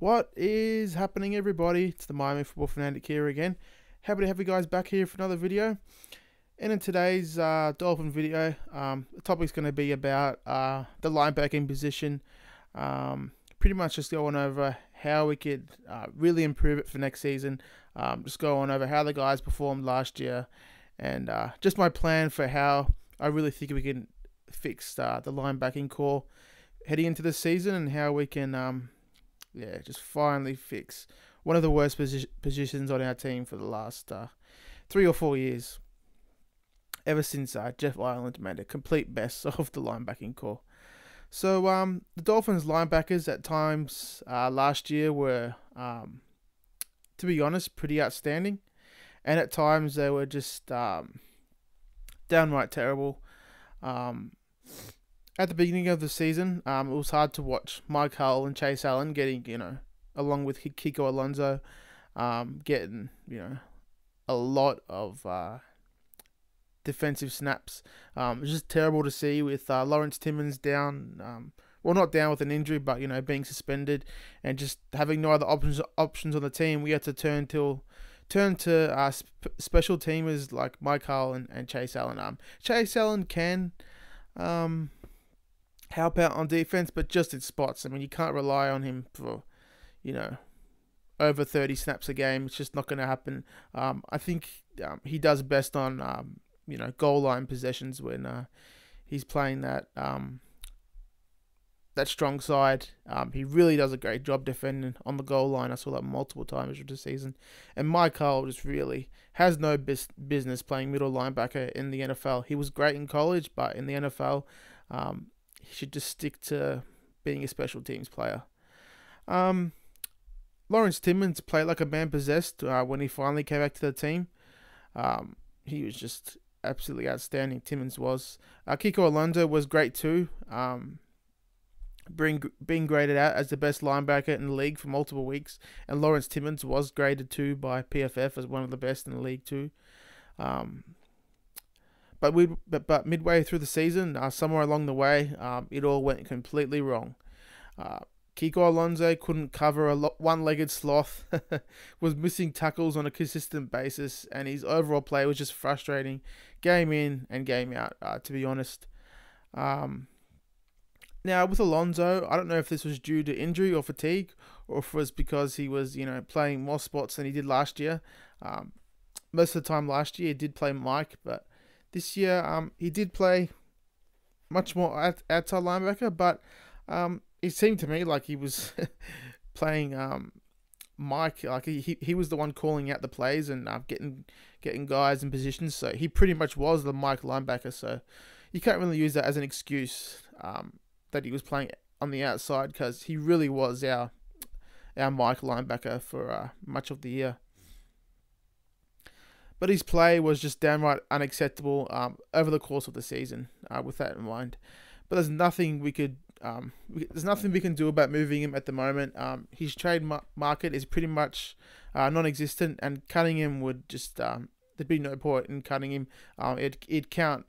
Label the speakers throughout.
Speaker 1: What is happening, everybody? It's the Miami Football Fanatic here again. Happy to have you guys back here for another video. And in today's Dolphin video, the topic's going to be about the linebacking position. Pretty much just going over how we could really improve it for next season. Just going over how the guys performed last year, and just my plan for how I really think we can fix the linebacking core heading into this season, and how we can just finally fix one of the worst positions on our team for the last 3 or 4 years, ever since Jeff Ireland made a complete mess of the linebacking core. So the Dolphins linebackers at times last year were, to be honest, pretty outstanding, and at times they were just downright terrible. At the beginning of the season, it was hard to watch Mike Hull and Chase Allen getting, along with Kiko Alonso, getting, a lot of defensive snaps. It was just terrible to see with Lawrence Timmons down, well, not down with an injury, but, being suspended, and just having no other options on the team. We had to turn to special teamers like Mike Hull and Chase Allen. Chase Allen can help out on defense, but just in spots. I mean, you can't rely on him for, over 30 snaps a game. It's just not going to happen. I think he does best on, goal line possessions when he's playing that strong side. He really does a great job defending on the goal line. I saw that multiple times through the season. And Mike Hull just really has no business playing middle linebacker in the NFL. He was great in college, but in the NFL, he should just stick to being a special teams player. Lawrence Timmons played like a man possessed when he finally came back to the team. He was just absolutely outstanding. Timmons was. Kiko Alonso was great too. Being graded out as the best linebacker in the league for multiple weeks, and Lawrence Timmons was graded too by PFF as one of the best in the league too. But midway through the season, somewhere along the way, it all went completely wrong. Kiko Alonso couldn't cover a one-legged sloth, was missing tackles on a consistent basis, and his overall play was just frustrating, game in and game out, to be honest. Now, with Alonso, I don't know if this was due to injury or fatigue, or if it was because he was, playing more spots than he did last year. Most of the time last year, he did play Mike, but this year, he did play much more outside linebacker, but it seemed to me like he was playing Mike. Like he was the one calling out the plays and getting guys in positions. So he pretty much was the Mike linebacker. So you can't really use that as an excuse that he was playing on the outside, because he really was our Mike linebacker for much of the year. But his play was just downright unacceptable over the course of the season. With that in mind, but there's nothing we can do about moving him at the moment. His trade market is pretty much non-existent, and cutting him would just there'd be no point in cutting him. It'd count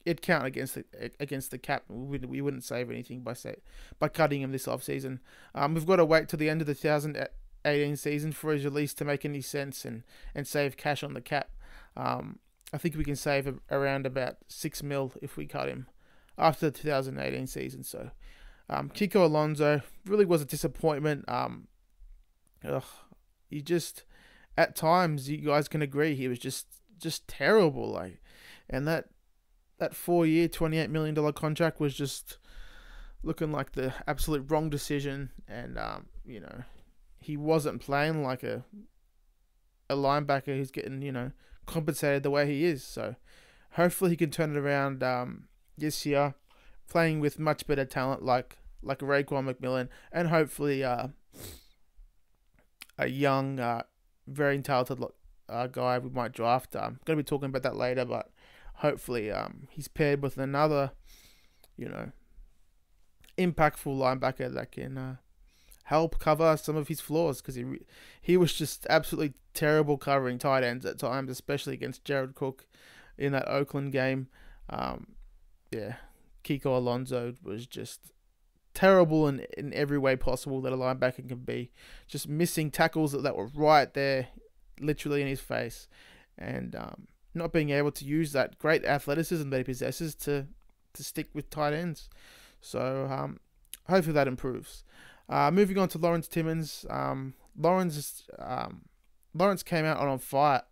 Speaker 1: against the cap. We wouldn't save anything by cutting him this offseason. We've got to wait till the end of the 2018 season for his release to make any sense and save cash on the cap. I think we can save around about $6 million if we cut him after the 2018 season. So Kiko Alonso really was a disappointment. He just, at times, you guys can agree, he was just terrible. And that 4-year, $28 million contract was just looking like the absolute wrong decision. And he wasn't playing like a linebacker who's getting compensated the way he is. So hopefully he can turn it around this year, playing with much better talent like Raekwon McMillan, and hopefully a young, very talented guy we might draft. I'm going to be talking about that later, but hopefully he's paired with another, impactful linebacker that can help cover some of his flaws, because he was just absolutely terrible covering tight ends at times, especially against Jared Cook in that Oakland game. Kiko Alonso was just terrible in every way possible that a linebacker can be. Just missing tackles that were right there, literally in his face, and not being able to use that great athleticism that he possesses to stick with tight ends. So hopefully that improves. Moving on to Lawrence Timmons. Lawrence came out on fire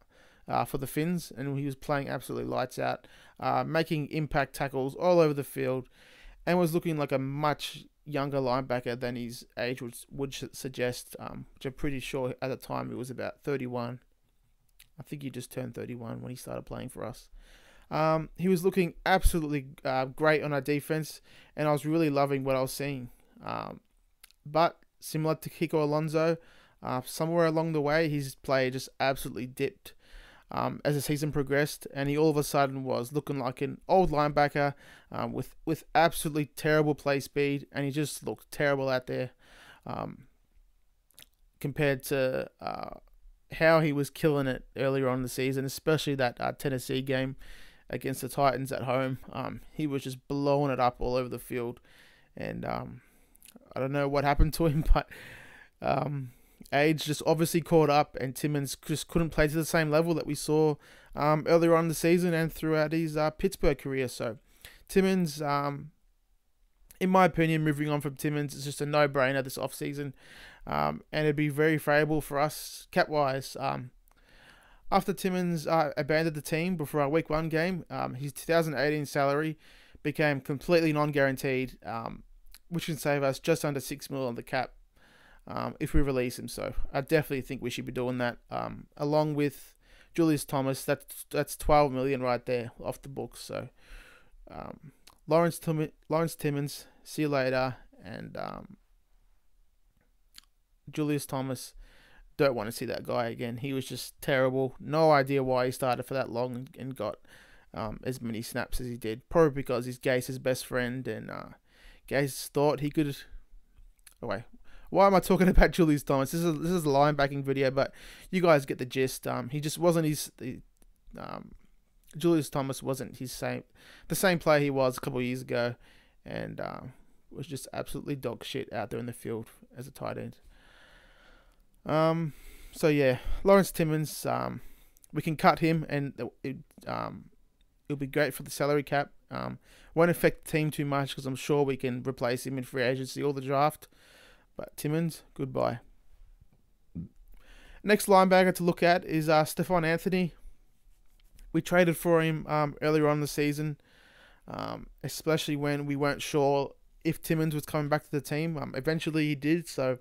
Speaker 1: for the Finns, and he was playing absolutely lights out, making impact tackles all over the field, and was looking like a much younger linebacker than his age would suggest, which I'm pretty sure at the time he was about 31. I think he just turned 31 when he started playing for us. He was looking absolutely great on our defense, and I was really loving what I was seeing. But similar to Kiko Alonso, somewhere along the way, his play just absolutely dipped as the season progressed, and he all of a sudden was looking like an old linebacker with absolutely terrible play speed, and he just looked terrible out there compared to how he was killing it earlier on in the season, especially that Tennessee game against the Titans at home. He was just blowing it up all over the field, and I don't know what happened to him, but age just obviously caught up, and Timmons just couldn't play to the same level that we saw earlier on in the season and throughout his Pittsburgh career. So Timmons, in my opinion, moving on from Timmons is just a no-brainer this offseason, and it'd be very favourable for us cap-wise. After Timmons abandoned the team before our Week 1 game, his 2018 salary became completely non-guaranteed, which can save us just under $6 million on the cap if we release him. So I definitely think we should be doing that. Along with Julius Thomas, that's $12 million right there off the books. So Lawrence Timmons, see you later, and Julius Thomas, don't want to see that guy again. He was just terrible. No idea why he started for that long and got as many snaps as he did. Probably because he's Gase's best friend, and Gase thought he could. Anyway, why am I talking about Julius Thomas? This is a linebacking video, but you guys get the gist. He just wasn't Julius Thomas wasn't the same player he was a couple of years ago, and was just absolutely dog shit out there in the field as a tight end. So yeah, Lawrence Timmons, we can cut him, and it'll be great for the salary cap. Won't affect the team too much because I'm sure we can replace him in free agency or the draft. But Timmons, goodbye. Next linebacker to look at is Stephon Anthony. We traded for him earlier on in the season, especially when we weren't sure if Timmons was coming back to the team. Eventually he did, so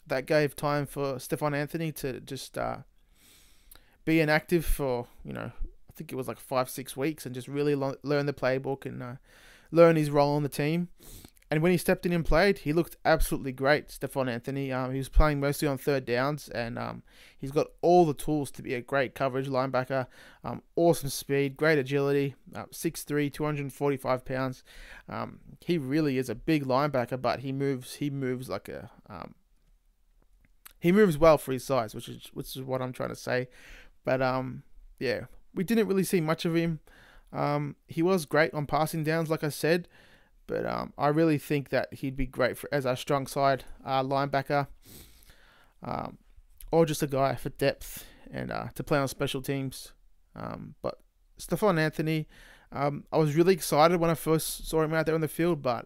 Speaker 1: that gave time for Stephon Anthony to just be inactive for, I think it was like 5-6 weeks, and just really learn the playbook and learn his role on the team. And when he stepped in and played, he looked absolutely great, Stephon Anthony. He was playing mostly on third downs, and he's got all the tools to be a great coverage linebacker. Awesome speed, great agility, 6'3", 245 pounds. He really is a big linebacker, but he moves like a he moves well for his size, which is what I'm trying to say. But yeah, we didn't really see much of him. He was great on passing downs, like I said. But I really think that he'd be great as our strong side linebacker, or just a guy for depth and to play on special teams. But Stephon Anthony, I was really excited when I first saw him out there on the field, but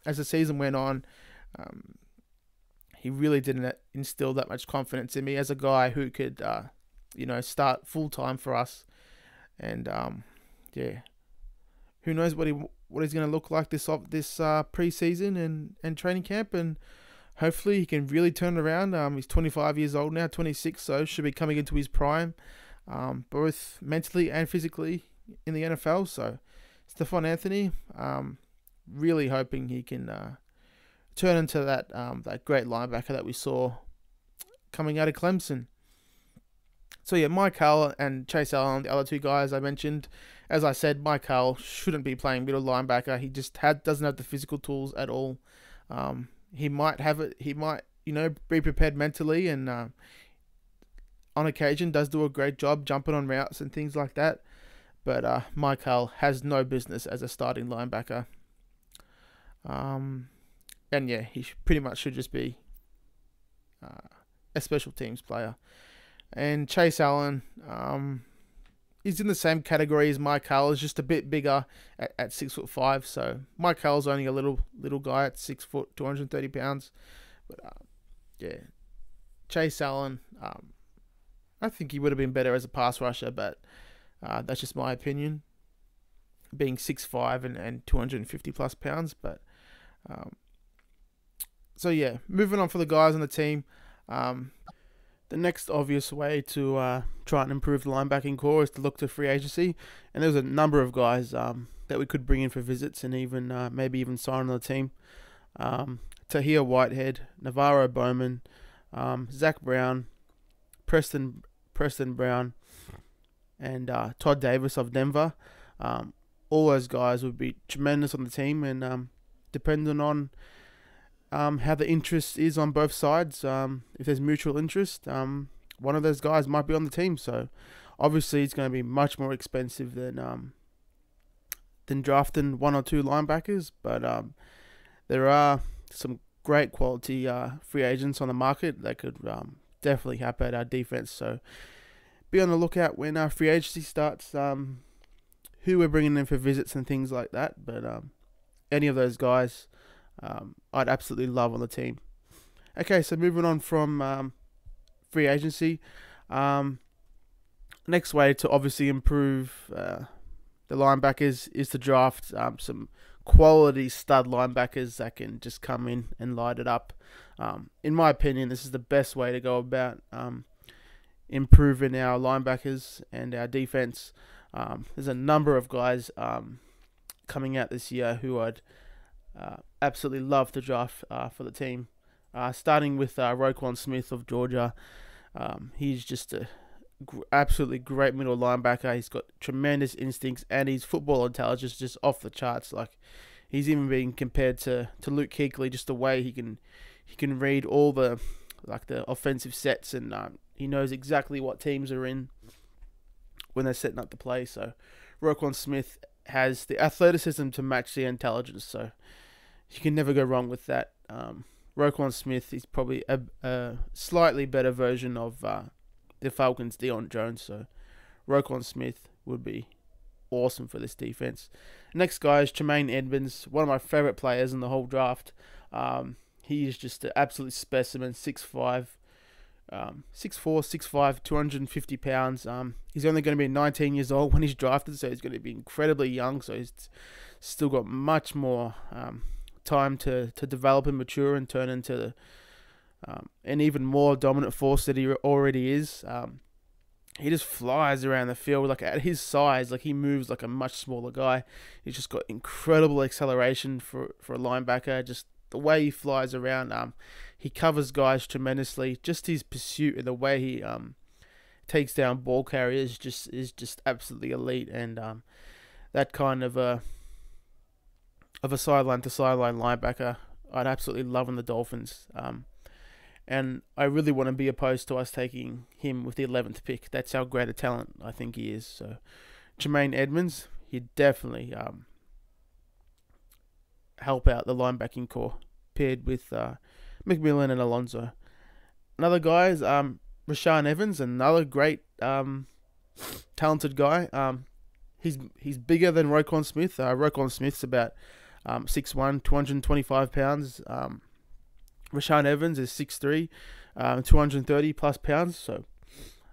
Speaker 1: as the season went on, he really didn't instill that much confidence in me as a guy who could, start full time for us. And yeah, who knows what he's going to look like this preseason and training camp, and hopefully he can really turn it around. He's 25 years old now, 26, so should be coming into his prime, both mentally and physically in the NFL. So Stephon Anthony, really hoping he can turn into that great linebacker that we saw coming out of Clemson. So yeah, Mike Hull and Chase Allen, the other two guys I mentioned. As I said, Mike Hull shouldn't be playing middle linebacker. He just doesn't have the physical tools at all. He might have it. He might, be prepared mentally, and on occasion does do a great job jumping on routes and things like that. But Mike Hull has no business as a starting linebacker. And yeah, he pretty much should just be a special teams player. And Chase Allen, he's in the same category as Mike Hall's, just a bit bigger at 6'5". So Mike Hall's only a little guy at 6 foot, 230 pounds. But yeah, Chase Allen, I think he would have been better as a pass rusher, but that's just my opinion. Being 6'5" and 250 plus pounds, but so yeah, moving on for the guys on the team. The next obvious way to try and improve the linebacking core is to look to free agency, and there's a number of guys that we could bring in for visits and even maybe even sign on the team. Tahir Whitehead, Navarro Bowman, Zach Brown, Preston Brown, and Todd Davis of Denver. All those guys would be tremendous on the team, and depending on how the interest is on both sides, if there's mutual interest, one of those guys might be on the team. So obviously it's going to be much more expensive than drafting one or two linebackers, but there are some great quality free agents on the market that could definitely help out our defense. So be on the lookout when our free agency starts, who we're bringing in for visits and things like that. But any of those guys, I'd absolutely love on the team. Okay, so moving on from free agency, next way to obviously improve the linebackers is to draft some quality stud linebackers that can just come in and light it up. In my opinion, this is the best way to go about improving our linebackers and our defense. There's a number of guys coming out this year who I'd absolutely love to draft for the team. Starting with Roquan Smith of Georgia. He's just a absolutely great middle linebacker. He's got tremendous instincts, and his football intelligence is just off the charts. Like, he's even being compared to Luke Kuechly, just the way he can read all the offensive sets, and he knows exactly what teams are in when they're setting up the play. So Roquan Smith has the athleticism to match the intelligence, so you can never go wrong with that. Roquan Smith is probably a slightly better version of the Falcons' Deion Jones, so Roquan Smith would be awesome for this defense. Next guy is Tremaine Edmonds, one of my favorite players in the whole draft. He is just an absolute specimen, 6'5", 6'5", 250 pounds. He's only going to be 19 years old when he's drafted, so he's going to be incredibly young, so he's still got much more time to develop and mature and turn into an even more dominant force that he already is. He just flies around the field. Like, at his size, like, he moves like a much smaller guy. He's just got incredible acceleration for a linebacker. Just the way he flies around, he covers guys tremendously. Just his pursuit and the way he takes down ball carriers is just absolutely elite. And that kind of a sideline to sideline linebacker, I'd absolutely love in the Dolphins. And I really want to be opposed to us taking him with the 11th pick. That's how great a talent I think he is. So Tremaine Edmonds, he'd definitely help out the linebacking core, paired with McMillan and Alonso. Another guy is Rashaan Evans, another great talented guy. He's bigger than Roquan Smith. Roquan Smith's about 6'1", 225 pounds. Rashaan Evans is 6'3", 230 plus pounds. So,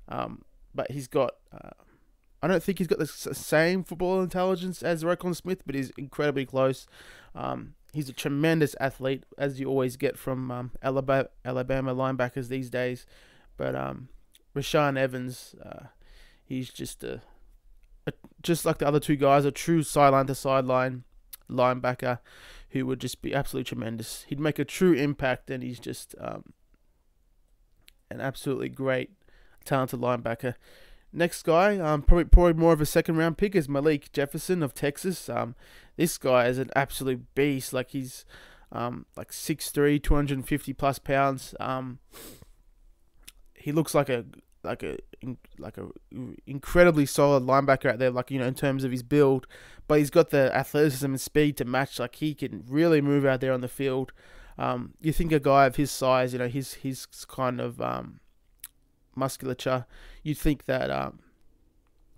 Speaker 1: but he's got, I don't think he's got the same football intelligence as Roquan Smith, but he's incredibly close. He's a tremendous athlete, as you always get from Alabama linebackers these days. But Rashaan Evans, he's just just like the other two guys, a true sideline to sideline linebacker who would just be absolutely tremendous. He'd make a true impact, and he's just an absolutely great, talented linebacker. Next guy, probably more of a second round pick, is Malik Jefferson of Texas. This guy is an absolute beast. Like, he's like 6'3", 250 plus pounds. He looks like a incredibly solid linebacker out there, like, you know, in terms of his build, but he's got the athleticism and speed to match. Like, he can really move out there on the field. You think a guy of his size, you know, his kind of musculature, you'd think that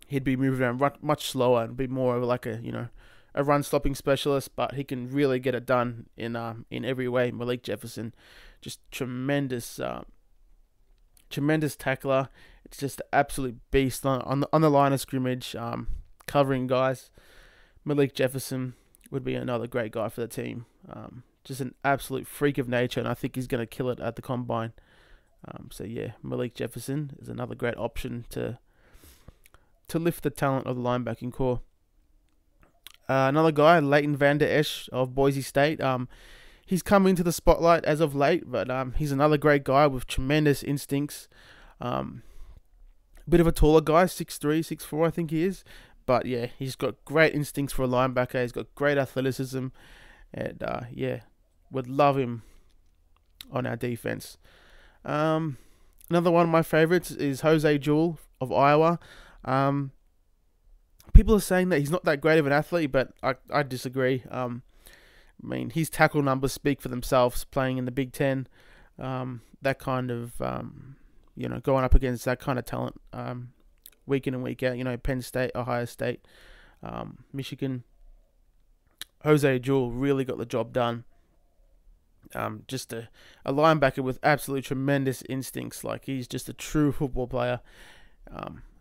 Speaker 1: he'd be moving around much slower and be more of like a, you know, a run stopping specialist, but he can really get it done in every way. Malik Jefferson, just tremendous tackler. It's just an absolute beast on the line of scrimmage, covering guys. Malik Jefferson would be another great guy for the team. Just an absolute freak of nature, and I think he's going to kill it at the combine. So yeah, Malik Jefferson is another great option to lift the talent of the linebacking core. Another guy, Leighton Vander Esch of Boise State. He's come into the spotlight as of late, but he's another great guy with tremendous instincts. Bit of a taller guy, 6'3", 6'4", I think he is. But yeah, he's got great instincts for a linebacker. He's got great athleticism, and yeah, would love him on our defense. Another one of my favorites is Jose Jewell of Iowa. People are saying that he's not that great of an athlete, but I disagree. I mean, his tackle numbers speak for themselves, playing in the Big Ten. That kind of, you know, going up against that kind of talent week in and week out. You know, Penn State, Ohio State, Michigan. Jose Jewell really got the job done. Just a linebacker with absolute tremendous instincts. Like, he's just a true football player.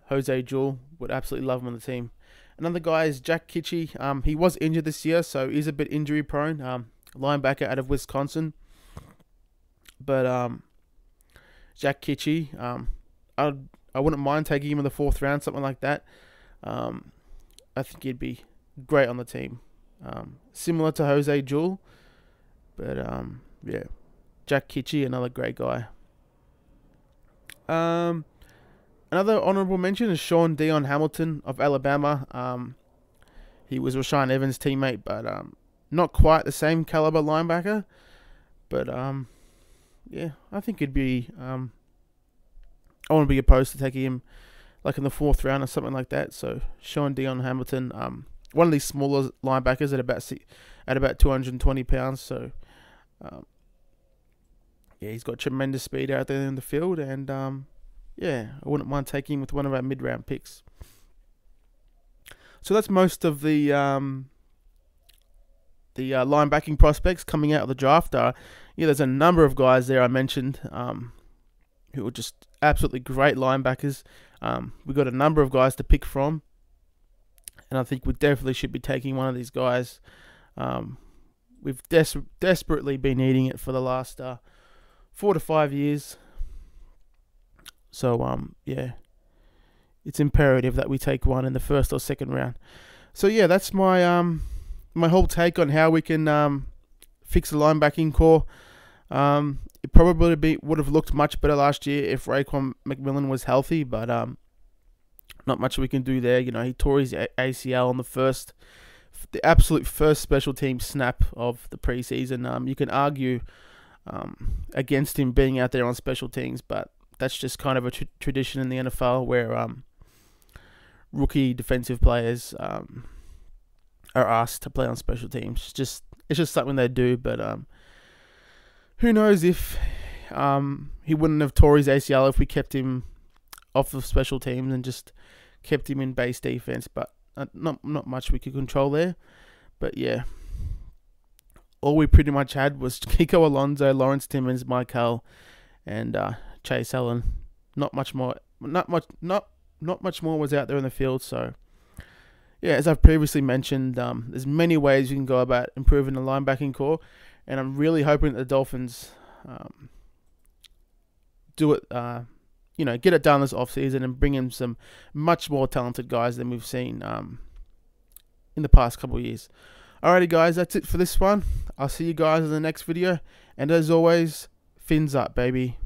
Speaker 1: Jose Jewell, would absolutely love him on the team. Another guy is Jack Kitchie. He was injured this year, so he's a bit injury prone. Linebacker out of Wisconsin. But Jack Kitchie, I wouldn't mind taking him in the 4th round, something like that. I think he'd be great on the team. Similar to Jose Jewell. But yeah, Jack Kitchie, another great guy. Another honourable mention is Sean Dion Hamilton of Alabama. He was Rashaan Evans' teammate, but not quite the same caliber linebacker. But yeah, I think it'd be. I wouldn't be opposed to taking him like in the 4th round or something like that. So Sean Dion Hamilton, one of these smaller linebackers at about 220 pounds. So yeah, he's got tremendous speed out there in the field, and yeah, I wouldn't mind taking him with one of our mid-round picks. So that's most of the linebacking prospects coming out of the draft. Yeah, there's a number of guys there I mentioned who are just absolutely great linebackers. We've got a number of guys to pick from, and I think we definitely should be taking one of these guys. We've desperately been needing it for the last 4 to 5 years. So yeah, it's imperative that we take one in the 1st or 2nd round. So yeah, that's my my whole take on how we can fix the linebacking core. It probably would have looked much better last year if Raekwon McMillan was healthy, but not much we can do there. You know, he tore his ACL on the absolute first special team snap of the preseason. You can argue against him being out there on special teams, but that's just kind of a tradition in the NFL where rookie defensive players are asked to play on special teams. It's just something they do, but who knows if he wouldn't have tore his ACL if we kept him off of special teams and just kept him in base defense. But not much we could control there. But yeah, all we pretty much had was Kiko Alonso, Lawrence Timmons, Mike Hull, and Chase Allen. Not much more was out there in the field. So yeah, as I've previously mentioned, there's many ways you can go about improving the linebacking core, and I'm really hoping that the Dolphins do it. You know, get it done this offseason and bring in some much more talented guys than we've seen in the past couple of years. Alrighty guys, that's it for this one. I'll see you guys in the next video, and as always, fins up baby.